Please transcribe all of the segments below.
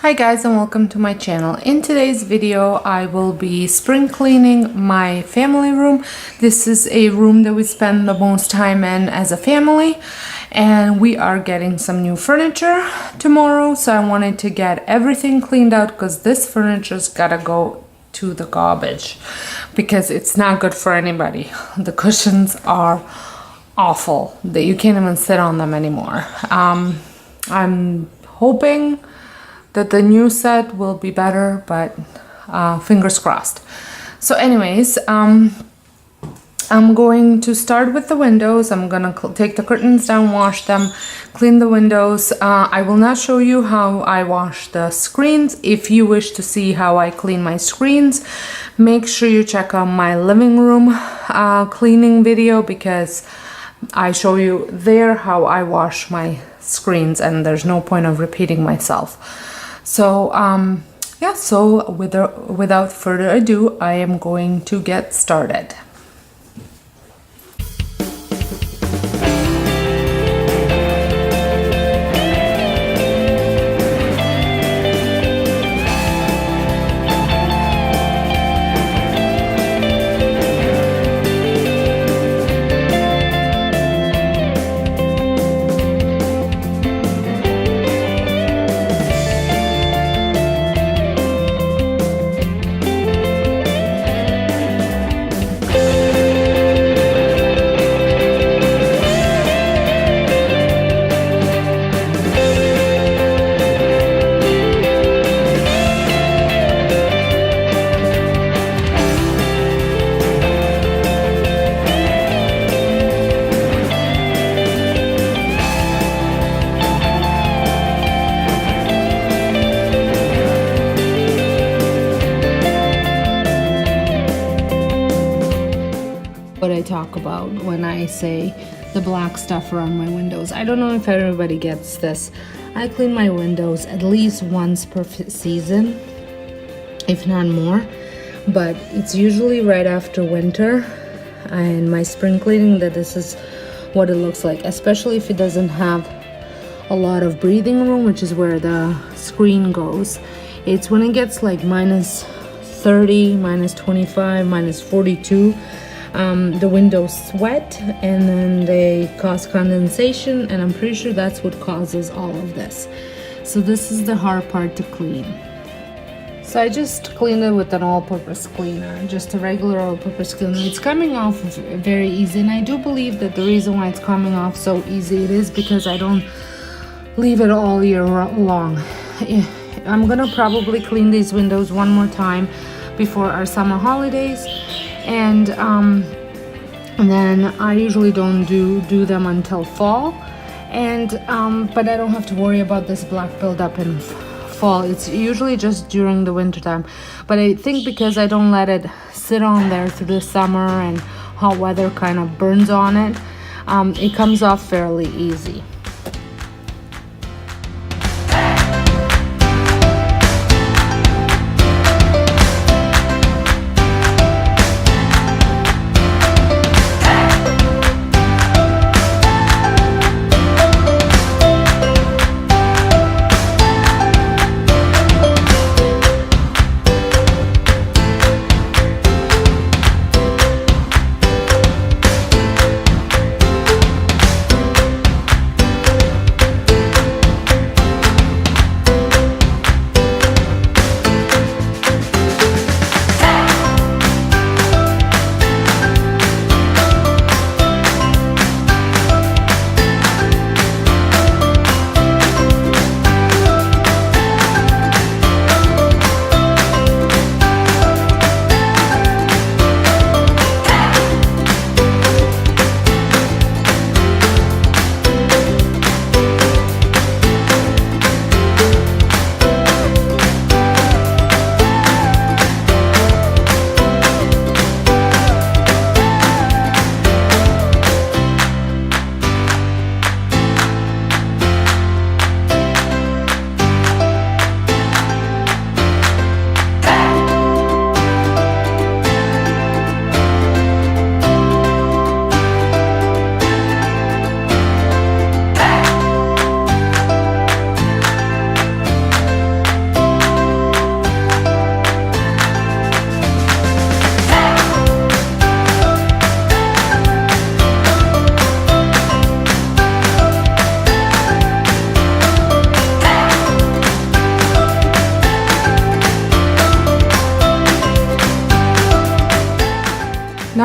Hi guys, and welcome to my channel. In today's video I will be spring cleaning my family room. This is a room that we spend the most time in as a family, and we are getting some new furniture tomorrow, so I wanted to get everything cleaned out because this furniture's gotta go to the garbage because it's not good for anybody. The cushions are awful that you can't even sit on them anymore. I'm hoping that the new set will be better, but fingers crossed. So anyways, I'm going to start with the windows. I'm gonna take the curtains down, wash them, clean the windows. I will not show you how I wash the screens. If you wish to see how I clean my screens, make sure you check out my living room cleaning video, because I show you there how I wash my screens, and there's no point of repeating myself. So yeah, so without further ado, I am going to get started. What I talk about when I say the black stuff around my windows. I don't know if everybody gets this. I clean my windows at least once per season, if not more, but it's usually right after winter and my spring cleaning that this is what it looks like, especially if it doesn't have a lot of breathing room, which is where the screen goes. It's when it gets like minus 30, minus 25, minus 42. The windows sweat and then they cause condensation, and I'm pretty sure that's what causes all of this. So this is the hard part to clean. So I just cleaned it with an all-purpose cleaner, just a regular all-purpose cleaner. It's coming off very easy, and I do believe that the reason why it's coming off so easy it is because I don't leave it all year long. I'm gonna probably clean these windows one more time before our summer holidays. And then I usually don't do them until fall, and but I don't have to worry about this black buildup in fall. It's usually just during the winter time, but I think because I don't let it sit on there through the summer and hot weather kind of burns on it, it comes off fairly easy.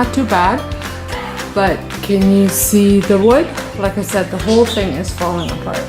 not too bad. But can you see the wood? Like I said, the whole thing is falling apart.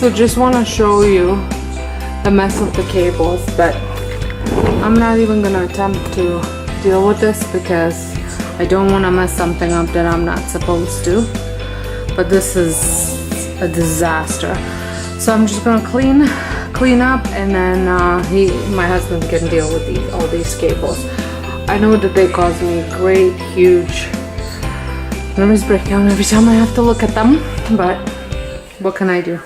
So just want to show you the mess of the cables, but I'm not even gonna attempt to deal with this because I don't want to mess something up that I'm not supposed to. But this is a disaster. So I'm just gonna clean up, and then my husband can deal with all these cables. I know that they cause me great, huge nervous breakdown every time I have to look at them, but what can I do?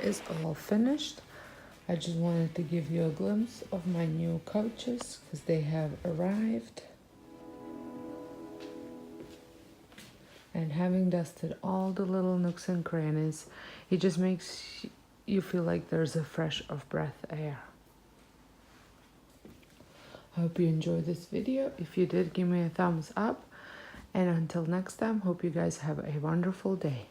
is all finished. I just wanted to give you a glimpse of my new couches because they have arrived. And having dusted all the little nooks and crannies, it just makes you feel like there's a fresh of breath air. I hope you enjoyed this video. If you did, give me a thumbs up. And until next time, hope you guys have a wonderful day.